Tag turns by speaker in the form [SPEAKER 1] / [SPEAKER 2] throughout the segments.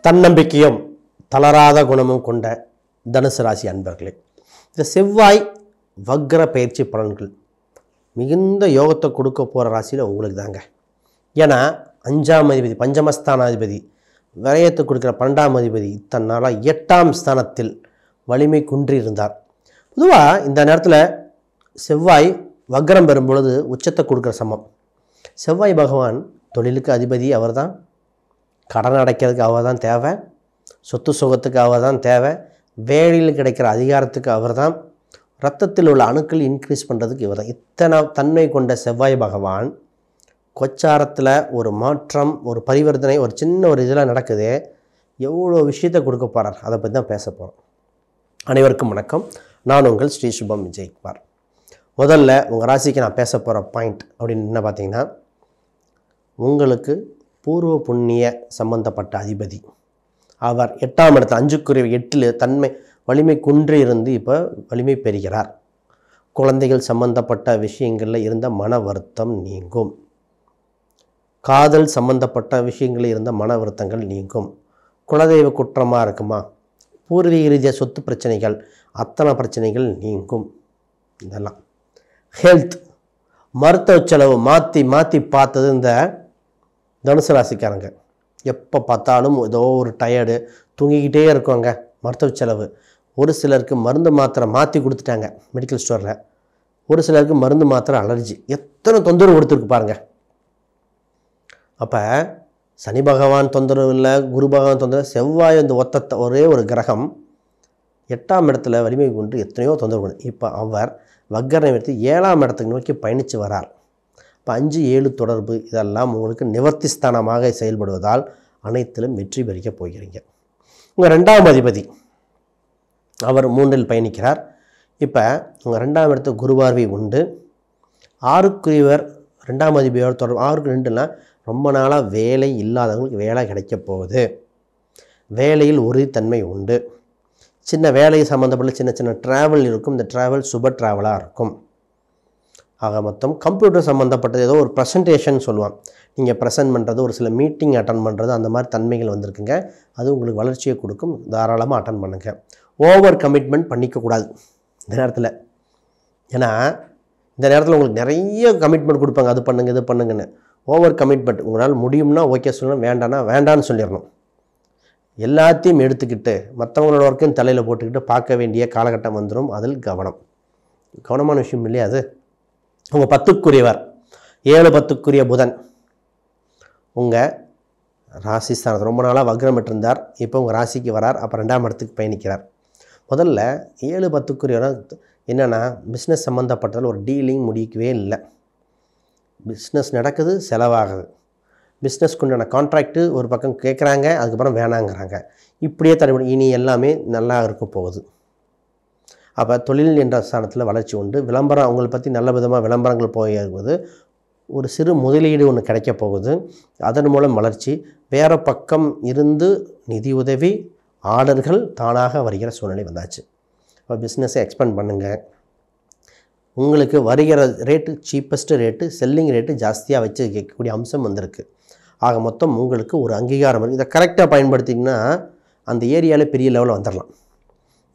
[SPEAKER 1] தன்னம்பிக்கையும் தளராத குணமும் கொண்ட தனுசு ராசி அன்பர்களே, இந்த செவ்வாய் வக்ர பயிற்சி பலன்கள் மிகுந்த யோகத்தை கொடுக்க போகிற ராசியில் உங்களுக்கு தாங்க. ஏன்னா 5ஆம் அதிபதி பஞ்சமஸ்தானாதிபதி விரயத்தை கொடுக்குற 12ஆம் அதிபதி இத்தனை நாளாக 8ஆம் ஸ்தானத்தில் வலிமை குன்றி இருந்தார். பொதுவாக இந்த நேரத்தில் செவ்வாய் வக்ரம் பெறும் பொழுது உச்சத்தை கொடுக்குற சமம். செவ்வாய் பகவான் தொழிலுக்கு அதிபதி அவர் தான், கடன் அடைக்கிறதுக்கு அவர் தான் தேவை, சொத்து சுகத்துக்கு அவர் தான் தேவை, வேலையில் கிடைக்கிற அதிகாரத்துக்கு அவர் தான், ரத்தத்தில் உள்ள அணுக்கள் இன்க்ரீஸ் பண்ணுறதுக்கு இவர் தான். இத்தனை தன்மை கொண்ட செவ்வாய் பகவான் கோச்சாரத்தில் ஒரு மாற்றம், ஒரு பரிவர்த்தனை, ஒரு சின்ன ஒரு இதெல்லாம் நடக்குது. எவ்வளோ விஷயத்தை கொடுக்க போகிறார், அதை பற்றி தான் பேச போகிறோம். அனைவருக்கும் வணக்கம். நான் உங்கள் ஸ்ரீ சுபம் விஜயகுமார். முதல்ல உங்கள் ராசிக்கு நான் பேச போகிற பாயிண்ட் அப்படின்னு என்ன பார்த்தீங்கன்னா, உங்களுக்கு பூர்வ புண்ணிய சம்பந்தப்பட்ட அதிபதி அவர் 8ஆம் இடத்துல 5க்குரிய 8 தன்மை வலிமை குன்றி இருந்து இப்போ வலிமை பெறுகிறார். குழந்தைகள் சம்பந்தப்பட்ட விஷயங்களில் இருந்த மன வருத்தம் நீங்கும், காதல் சம்பந்தப்பட்ட விஷயங்களில் இருந்த மன வருத்தங்கள் நீங்கும், குலதெய்வ குற்றமாக இருக்குமா, பூர்வீக ரீதியாக சொத்து பிரச்சனைகள், அத்தனை பிரச்சனைகள் நீங்கும். இதெல்லாம் ஹெல்த் மருத்துவ செலவு மாற்றி மாற்றி பார்த்தது இந்த தனுசு ராசிக்காரங்க. எப்போ பார்த்தாலும் ஏதோ ஒரு டயர்டு, தூங்கிக்கிட்டே இருக்கோங்க. மருத்துவ செலவு, ஒரு சிலருக்கு மருந்து மாத்திரை மாற்றி கொடுத்துட்டாங்க மெடிக்கல் ஸ்டோரில், ஒரு சிலருக்கு மருந்து மாத்திரை அலர்ஜி, எத்தனை தொந்தரவு கொடுத்துருக்கு பாருங்க. அப்போ சனி பகவான் தொந்தரவு இல்லை, குரு பகவான் தொந்தரவு, செவ்வாய் இந்த ஒரே ஒரு கிரகம் 8ஆம் இடத்துல வலிமை கொண்டு எத்தனையோ தொந்தரவு கொண்டு இப்போ அவர் வக்கரம் எடுத்து 7ஆம் இடத்துக்கு நோக்கி பயணித்து வரார். இப்போ 5, 7 தொடர்பு இதெல்லாம் உங்களுக்கு நிவர்த்தி ஸ்தானமாக செயல்படுவதால் அனைத்திலும் வெற்றி பெறிக்கப் போகிறீங்க. உங்கள் 2ஆம் அதிபதி அவர் 3இல் பயணிக்கிறார். இப்போ உங்கள் 2ஆம் இடத்துக்கு குருவார்வை உண்டு. 6க்குரியவர் 2ஆம் அதிபதியோட தொடர்பு. 6க்கு 2னா ரொம்ப நாளாக வேலை இல்லாதவங்களுக்கு வேலை கிடைக்க போகுது. வேலையில் உறுதித்தன்மை உண்டு. சின்ன வேலை சம்மந்தப்பட்ட சின்ன சின்ன ட்ராவல் இருக்கும். இந்த ட்ராவல் சுப ட்ராவலாக இருக்கும். ஆக மொத்தம் கம்ப்யூட்டர் சம்மந்தப்பட்டது, ஏதோ ஒரு ப்ரெசன்டேஷன் சொல்லுவான், நீங்கள் ப்ரெசென்ட் பண்ணுறது, ஒரு சில மீட்டிங் அட்டன் பண்ணுறது, அந்த மாதிரி தன்மைகள் வந்திருக்குங்க. அது உங்களுக்கு வளர்ச்சியை கொடுக்கும். தாராளமாக அட்டன் பண்ணுங்கள். ஓவர் கமிட்மெண்ட் பண்ணிக்கக்கூடாது இந்த நேரத்தில். ஏன்னா இந்த நேரத்தில் உங்களுக்கு நிறைய கமிட்மெண்ட் கொடுப்பாங்க, அது பண்ணுங்க இது பண்ணுங்கன்னு. ஓவர் கமிட்மெண்ட், உங்களால் முடியும்னா ஓகே சொல்லணும், வேண்டான்னா வேண்டான்னு சொல்லிடணும். எல்லாத்தையும் எடுத்துக்கிட்டு மற்றவங்களோட ஒர்க்கையும் தலையில் போட்டுக்கிட்டு பார்க்க வேண்டிய காலகட்டம் வந்துடும். அதில் கவனமான விஷயம் இல்லையா அது. உங்கள் 10க்குரியவர் 7, 10க்குரிய புதன் உங்கள் ராசி ஸ்தானத்தை ரொம்ப நாளாக வக்ரம் இருந்தார். இப்போ உங்கள் ராசிக்கு வரார். அப்போ 2ஆம் இடத்துக்கு பயணிக்கிறார். முதல்ல 7, 10க்குரியவர் என்னென்னா, பிஸ்னஸ் சம்மந்தப்பட்டதில் ஒரு டீலிங் முடிக்கவே இல்லை. பிஸ்னஸ் நடக்குது, செலவாகுது. பிஸ்னஸ்க்கு உண்டான கான்ட்ராக்டு ஒரு பக்கம் கேட்குறாங்க, அதுக்கப்புறம் வேணாங்கிறாங்க. இப்படியே தடவை இனி எல்லாமே நல்லா இருக்க போகுது. அப்போ தொழில் என்ற ஸ்தானத்தில் வளர்ச்சி உண்டு. விளம்பரம் அவங்களை பற்றி நல்ல விதமாக விளம்பரங்கள் போகுது. ஒரு சிறு முதலீடு ஒன்று கிடைக்க போகுது. அதன் மூலம் வளர்ச்சி. வேறு பக்கம் இருந்து நிதி உதவி, ஆர்டர்கள் தானாக வருகிற சூழ்நிலை வந்தாச்சு. இப்போ பிஸ்னஸை எக்ஸ்பேண்ட் பண்ணுங்கள். உங்களுக்கு வருகிற rate cheapest rate, selling rate ஜாஸ்தியாக வச்சு கேட்கக்கூடிய அம்சம் வந்திருக்கு. ஆக மொத்தம் உங்களுக்கு ஒரு அங்கீகாரம் இருக்குது. இதை கரெக்டாக பயன்படுத்திங்கன்னா அந்த ஏரியாவில் பெரிய லெவலில் வந்துடலாம்.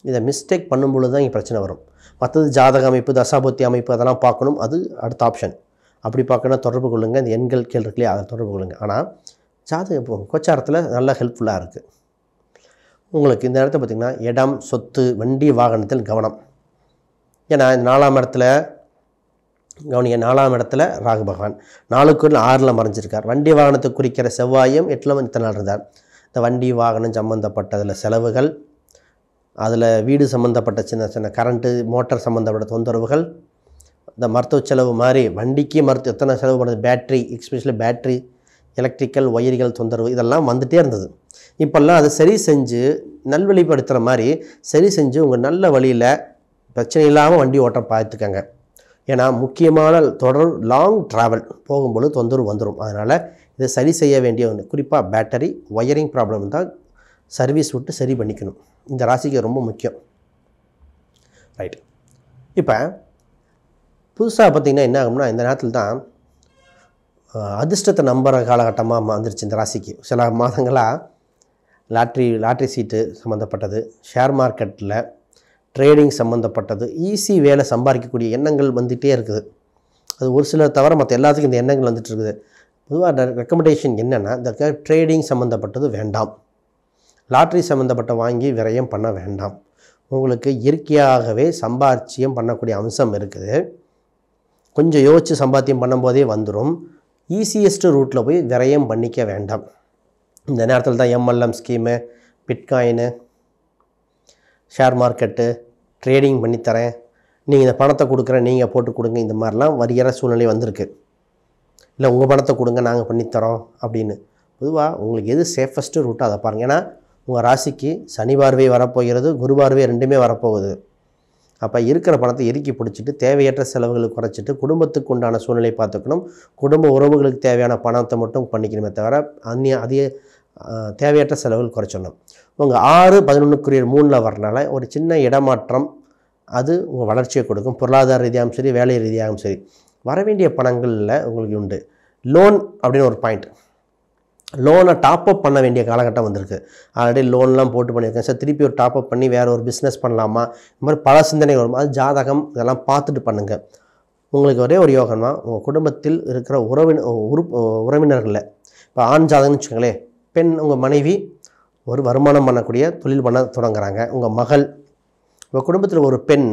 [SPEAKER 1] இதை மிஸ்டேக் பண்ணும்பொழுது தான் இங்கே பிரச்சனை வரும். மற்றது ஜாதக அமைப்பு, தசாபுத்தி அமைப்பு அதெல்லாம் பார்க்கணும். அது அடுத்த ஆப்ஷன். அப்படி பார்க்கணுன்னா தொடர்பு கொள்ளுங்கள். இந்த எண்கள் கீழ் இருக்குல்லையே, அதை தொடர்பு கொள்ளுங்கள். ஆனால் ஜாதக கோச்சாரத்தில் நல்லா ஹெல்ப்ஃபுல்லாக இருக்குது உங்களுக்கு. இந்த இடத்த பார்த்திங்கன்னா இடம், சொத்து, வண்டி, வாகனத்தில் கவனம். ஏன்னா இந்த 4ஆம் இடத்துல கவனிங்க. 4ஆம் இடத்துல ராகு பகவான் 4க்கு 6ல் மறைஞ்சிருக்கார். வண்டி வாகனத்தை குறிக்கிற செவ்வாயும் 8ல் இத்தனை நாள் இருந்தார். இந்த வண்டி வாகனம் சம்மந்தப்பட்டதில் செலவுகள், அதில் வீடு சம்மந்தப்பட்ட சின்ன சின்ன கரண்ட்டு மோட்டார் சம்மந்தப்பட்ட தொந்தரவுகள், இந்த மருத்துவ செலவு மாதிரி வண்டிக்கு எத்தனை செலவு பண்ணுறது, பேட்ரி, எக்ஸ்பெஷலி பேட்ரி, எலக்ட்ரிக்கல் ஒயரிகள் தொந்தரவு, இதெல்லாம் வந்துகிட்டே இருந்தது. இப்போல்லாம் அதை சரி செஞ்சு நல்வழிப்படுத்துகிற மாதிரி சரி செஞ்சு உங்கள் நல்ல வழியில் பிரச்சனை இல்லாமல் வண்டி ஓட்ட பார்த்துக்கங்க. ஏன்னா முக்கியமான தொடர் லாங் ட்ராவல் போகும்போது தொந்தரவு வந்துடும். அதனால் இதை சரி செய்ய வேண்டிய ஒன்று. குறிப்பாக பேட்டரி ஒயரிங் ப்ராப்ளம் தான் சர்வீஸ் விட்டு சரி பண்ணிக்கணும். இந்த ராசிக்கு ரொம்ப முக்கியம். ரைட். இப்போ புதுசாக பார்த்திங்கன்னா என்ன ஆகும்னா, இந்த நேரத்தில் தான் அதிர்ஷ்டத்தை நம்புகிற காலகட்டமாக வந்துருச்சு இந்த ராசிக்கு. சில மாதங்களாக லாட்ரி சீட்டு சம்மந்தப்பட்டது, ஷேர் மார்க்கெட்டில் ட்ரேடிங் சம்மந்தப்பட்டது, ஈஸி வேலை சம்பாதிக்கக்கூடிய எண்ணங்கள் வந்துகிட்டே இருக்குது. அது ஒரு சிலர் தவிர மற்ற எல்லாத்துக்கும் இந்த எண்ணங்கள் வந்துட்டு இருக்குது. பொதுவாக ரெக்கமெண்டேஷன் என்னென்னா, இந்த ட்ரேடிங் சம்மந்தப்பட்டது வேண்டாம், லாட்ரி சம்மந்தப்பட்ட வாங்கி விரயம் பண்ண வேண்டாம். உங்களுக்கு இயற்கையாகவே சம்பாத்தியம் பண்ணக்கூடிய அம்சம் இருக்குது. கொஞ்சம் யோசித்து சம்பாத்தியம் பண்ணும்போதே வந்துடும். ஈஸியஸ்ட் ரூட்டில் போய் விரயம் பண்ணிக்க வேண்டாம். இந்த நேரத்தில் தான் MLM scheme, bitcoin, share market, trading பண்ணித்தரேன், நீங்கள் இந்த பணத்தை கொடுக்குறேன், நீங்கள் போட்டு கொடுங்க, இந்த மாதிரிலாம் வருகிற சூழ்நிலை வந்திருக்கு. இல்லை உங்கள் பணத்தை கொடுங்க, நாங்கள் பண்ணித்தரோம் அப்படின்னு. பொதுவாக உங்களுக்கு எது சேஃபஸ்ட்டு ரூட்டோ அதை பாருங்கள். ஏன்னா உங்கள் ராசிக்கு சனி பார்வை வரப்போகிறது, குரு பார்வை ரெண்டுமே வரப்போகுது. அப்போ இருக்கிற பணத்தை இறுக்கி பிடிச்சிட்டு தேவையற்ற செலவுகளை குறைச்சிட்டு குடும்பத்துக்கு உண்டான சூழ்நிலை பார்த்துக்கணும். குடும்ப உறவுகளுக்கு தேவையான பணத்தை மட்டும் பண்ணிக்கணுமே தவிர அதிக தேவையற்ற செலவுகள் குறைச்சிடணும். உங்கள் 6, 11க்குரிய 3ல் வரனால ஒரு சின்ன இடமாற்றம் அது உங்கள் வளர்ச்சியை கொடுக்கும். பொருளாதார ரீதியாகவும் சரி, வேலை ரீதியாகவும் சரி. வரவேண்டிய பணங்களில் உங்களுக்கு உண்டு. லோன் அப்படின்னு ஒரு பாயிண்ட். லோனை டாப்அப் பண்ண வேண்டிய காலகட்டம் வந்திருக்கு. ஆல்ரெடி லோன்லாம் போட்டு பண்ணியிருக்கேன் சார், திருப்பி ஒரு டாப்அப் பண்ணி வேறு ஒரு பிஸ்னஸ் பண்ணலாமா, இந்த மாதிரி பல சிந்தனை வரும். அது ஜாதகம் இதெல்லாம் பார்த்துட்டு பண்ணுங்கள். உங்களுக்கு ஒரே ஒரு யோகம்னா, உங்கள் குடும்பத்தில் இருக்கிற உறவினர்களில் இப்போ ஆண் ஜாதகம்னு வச்சுக்கோங்களேன், பெண் உங்கள் மனைவி ஒரு வருமானம் பண்ணக்கூடிய தொழில் பண்ண தொடங்குறாங்க. உங்கள் மகள், உங்கள் குடும்பத்தில் ஒரு பெண்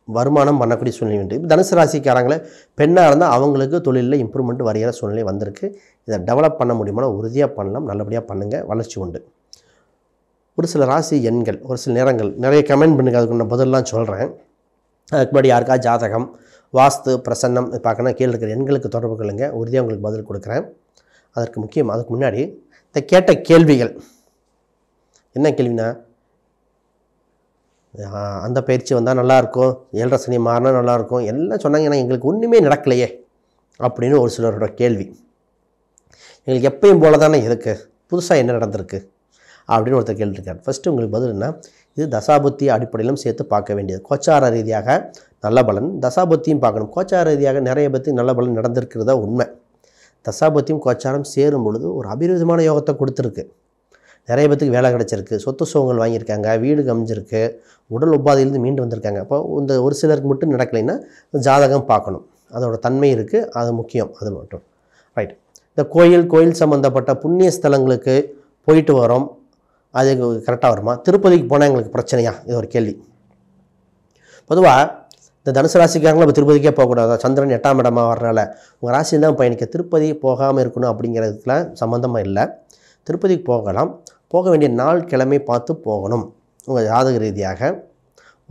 [SPEAKER 1] வருமானம் பண்ணக்கூடிய சூழ்நிலை உண்டு. இப்போ தனுசு ராசிக்காரங்களே பெண்ணாக இருந்தால் அவங்களுக்கு தொழிலில் இம்ப்ரூவ்மெண்ட் வருகிற சூழ்நிலை வந்திருக்கு. இதை டெவலப் பண்ண முடியுமானா உறுதியாக பண்ணலாம், நல்லபடியாக பண்ணுங்கள், வளர்ச்சி உண்டு. ஒரு சில ராசி எண்கள், ஒரு சில நேரங்கள் நிறைய கமெண்ட் பண்ணுங்கள், அதுக்கு நான் பதிலெலாம் சொல்கிறேன். அதுக்கு முன்னாடி யாருக்கா ஜாதகம், வாஸ்து, பிரசன்னம் பார்க்கணும், கீழே இருக்கிற எண்களுக்கு தொடர்பு கொள்ளுங்க, உறுதியாக உங்களுக்கு பதில் கொடுக்குறேன். அதற்கு முக்கியம், அதுக்கு முன்னாடி இந்த கேட்ட கேள்விகள் என்ன கேள்வினா, அந்த பயிற்சி வந்தால் நல்லாயிருக்கும், 7.5 சனி மாறினா நல்லாயிருக்கும் எல்லாம் சொன்னாங்க. ஏன்னா எங்களுக்கு ஒன்றுமே நடக்கலையே அப்படின்னு ஒரு சிலரோட கேள்வி. எங்களுக்கு எப்பயும் போல தானே இருக்குது, புதுசாக என்ன நடந்திருக்கு அப்படின்னு ஒருத்தர் கேட்டுருக்கார். ஃபஸ்ட்டு உங்களுக்கு பதில் என்ன, இது தசாபுத்தி அடிப்படையிலும் சேர்த்து பார்க்க வேண்டியது. கோச்சார ரீதியாக நல்ல பலன், தசாபுத்தியும் பார்க்கணும். கோச்சார ரீதியாக நிறைய பற்றி நல்ல பலன் நடந்திருக்கிறதா உண்மை. தசாபுத்தியும் கோச்சாரம் சேரும் பொழுது ஒரு அபிவிருதமான யோகத்தை கொடுத்துருக்கு. நிறைய பேத்துக்கு வேலை கிடச்சிருக்கு, சொத்து சுகங்கள் வாங்கியிருக்காங்க, வீடு அமைஞ்சிருக்கு, உடல் உபாதையிலேருந்து மீண்டு வந்திருக்காங்க. அப்போ இந்த ஒரு சிலருக்கு மட்டும் நடக்கலைன்னா ஜாதகம் பார்க்கணும், அதோட தன்மை இருக்குது, அது முக்கியம், அது மட்டும் ரைட். இந்த கோயில் சம்மந்தப்பட்ட புண்ணிய ஸ்தலங்களுக்கு போயிட்டு வரோம், அது கரெக்டாக வருமா? திருப்பதிக்கு போனால் எங்களுக்கு பிரச்சனையா? இது ஒரு கேள்வி. பொதுவாக இந்த தனுசு ராசிக்காரங்களும் இப்போ திருப்பதிக்கே போகக்கூடாது. சந்திரன் 8ஆம் இடமாக வரனால உங்கள் ராசி தான் பயணிக்க, திருப்பதி போகாமல் இருக்கணும் அப்படிங்கிறதுக்குல சம்மந்தமாக இல்லை. திருப்பதிக்கு போகலாம், போக வேண்டிய நாள் கிழமை பார்த்து போகணும். உங்கள் ஜாதக ரீதியாக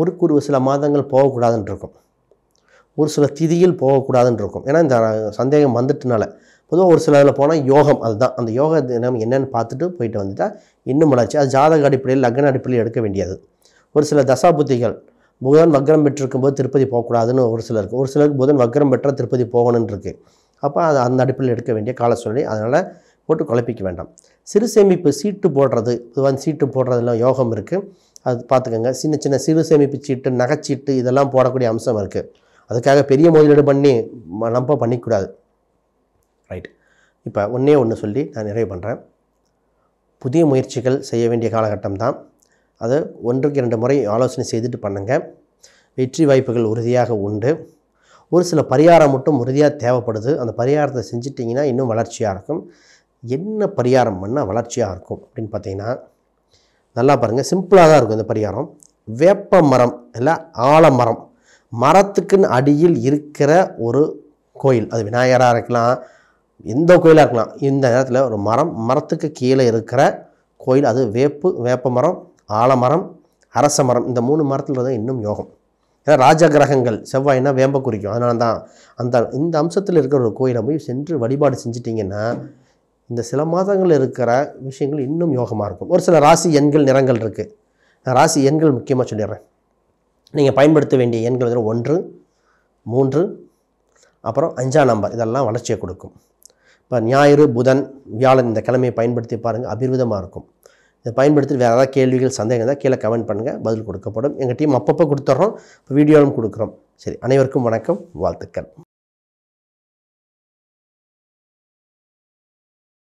[SPEAKER 1] ஒரு சில மாதங்கள் போகக்கூடாதுன்னு இருக்கும், ஒரு சில திதியில் போகக்கூடாதுன்னு இருக்கும். ஏன்னா இந்த சந்தேகம் வந்துட்டுனால பொதுவாக ஒரு சில இதில் போனால் யோகம், அதுதான் அந்த யோக தினம் என்னென்னு பார்த்துட்டு போயிட்டு வந்துட்டால் இன்னும் வளர்ச்சி. அது ஜாதக அடிப்படையில், லக்ன அடிப்படையில் எடுக்க வேண்டியது. ஒரு சில தசாபுத்திகள் புதன் வக்ரம் பெற்றிருக்கும்போது திருப்பதி போகக்கூடாதுன்னு ஒரு சிலருக்கு, ஒரு சிலருக்கு புதன் வக்ரம் பெற்ற திருப்பதி போகணுன்னு இருக்குது. அப்போ அது அந்த அடிப்படையில் எடுக்க வேண்டிய கால சூழ்நிலை. அதனால் போட்டு குழப்பிக்க வேண்டாம். சிறு சேமிப்பு சீட்டு போடுறது, பொதுவாக சீட்டு போடுறதுலாம் யோகம் இருக்குது, அது பார்த்துக்கோங்க. சின்ன சின்ன சிறு சேமிப்பு சீட்டு, நகைச்சீட்டு இதெல்லாம் போடக்கூடிய அம்சம் இருக்குது. அதுக்காக பெரிய முதலீடு பண்ணி நம்ம பண்ணிக்கூடாது. ரைட். இப்போ ஒன்று சொல்லி நான் நிறைவு பண்ணுறேன். புதிய முயற்சிகள் செய்ய வேண்டிய காலகட்டம் தான். அதை 1க்கு 2 முறை ஆலோசனை செய்துட்டு பண்ணுங்கள். வெற்றி வாய்ப்புகள் உறுதியாக உண்டு. ஒரு சில பரிகாரம் மட்டும் உறுதியாக தேவைப்படுது. அந்த பரிகாரத்தை செஞ்சிட்டிங்கன்னா இன்னும் வளர்ச்சியாக இருக்கும். என்ன பரிகாரம் பண்ணால் வளர்ச்சியாக இருக்கும் அப்படின்னு பார்த்தீங்கன்னா, நல்லா பாருங்கள், சிம்பிளாக தான் இருக்கும் இந்த பரிகாரம். வேப்ப மரம் இல்லை ஆலமரம், மரத்துக்குன்னு அடியில் இருக்கிற ஒரு கோயில், அது விநாயகராக இருக்கலாம், எந்த கோயிலாக இருக்கலாம். இந்த நேரத்தில் ஒரு மரத்துக்கு கீழே இருக்கிற கோயில், அது வேப்ப மரம், ஆலமரம், அரச மரம், இந்த 3 மரத்தில் தான் இன்னும் யோகம். ஏன்னா ராஜ கிரகங்கள் செவ்வாய்னா வேம்ப குறிக்கும். அதனால தான் இந்த அம்சத்தில் இருக்கிற ஒரு கோயிலை போய் சென்று வழிபாடு செஞ்சிட்டிங்கன்னா இந்த சில மாதங்கள் இருக்கிற விஷயங்கள் இன்னும் யோகமாக இருக்கும். ஒரு சில ராசி எண்கள், நிறங்கள் இருக்குது. நான் ராசி எண்கள் முக்கியமாக சொல்லிடுறேன். நீங்கள் பயன்படுத்த வேண்டிய எண்கள் 1, 3, அப்புறம் 5ஆம் நம்பர், இதெல்லாம் வளர்ச்சியை கொடுக்கும். இப்போ ஞாயிறு, புதன், வியாழன் இந்த கிழமையை பயன்படுத்தி பாருங்கள், அபிர்விதமாக இருக்கும். இதை பயன்படுத்தி வேறு ஏதாவது கேள்விகள், சந்தேகம் தான் கீழே கமெண்ட் பண்ணுங்கள், பதில் கொடுக்கப்படும். எங்கள் டீம் அப்பப்போ கொடுத்துட்றோம், இப்போ வீடியோவும் கொடுக்குறோம். சரி, அனைவருக்கும் வணக்கம், வாழ்த்துக்கள்.